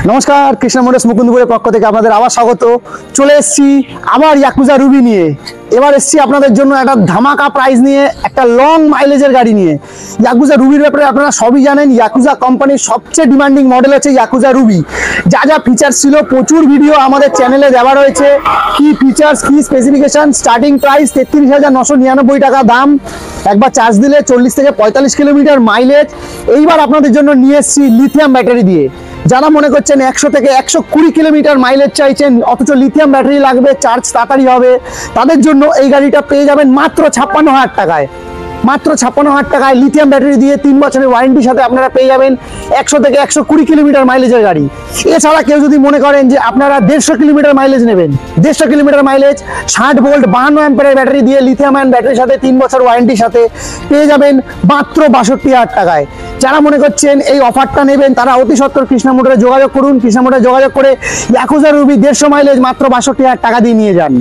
নমস্কার, কৃষ্ণা মোটরস মুকুন্দপুরের পক্ষ থেকে আপনাদের আবার স্বাগত। চলে এসেছি আবার ইয়াকুজা রুবি নিয়ে। এবার এসেছি আপনাদের জন্য একটা ধামাকা প্রাইস নিয়ে, একটা লং মাইলেজের গাড়ি নিয়ে। ইয়াকুজা রুবির ব্যাপারে আপনারা সবই জানেন। ইয়াকুজা কোম্পানির সবচেয়ে ডিমান্ডিং মডেল হচ্ছে ইয়াকুজা রুবি। যা যা ফিচার্স ছিল প্রচুর ভিডিও আমাদের চ্যানেলে দেওয়া রয়েছে। কি ফিচার্স, কি স্পেসিফিকেশন, স্টার্টিং প্রাইস 33,999 টাকা দাম। একবার চার্জ দিলে 40 থেকে 45 কিলোমিটার মাইলেজ। এইবার আপনাদের জন্য নিয়ে এসেছি লিথিয়াম ব্যাটারি দিয়ে। যারা মনে করছেন 100 থেকে 120 কিলোমিটার মাইলেজ চাইছেন, অথচ লিথিয়াম ব্যাটারি লাগবে, চার্জ তাড়াতাড়ি হবে, তাদের জন্য এই গাড়িটা পেয়ে যাবেন মাত্র 56,000 টাকায়। মাত্র 56,000 টাকায় লিথিয়াম ব্যাটারি দিয়ে 3 বছরের ওয়ারেন্টির সাথে আপনারা পেয়ে যাবেন 100 থেকে 120 কিলোমিটার মাইলেজের গাড়ি। এছাড়া কেউ যদি মনে করেন যে আপনারা 150 কিলোমিটার মাইলেজ নেবেন, 150 কিলোমিটার মাইলেজ 60 ভোল্ট 52 অ্যাম্পিয়ারের ব্যাটারি দিয়ে লিথিয়াম আয়ন ব্যাটারির সাথে 3 বছর ওয়ারেন্টির সাথে পেয়ে যাবেন মাত্র 62,000 টাকায়। যারা মনে করছেন এই অফারটা নেবেন তারা অতি সত্বর কৃষ্ণা মোটরে যোগাযোগ করুন। কৃষ্ণা মোটরে যোগাযোগ করে ইয়াকুজা রুবি 150 মাইলেজ মাত্র 62,000 টাকা দিয়ে নিয়ে যান।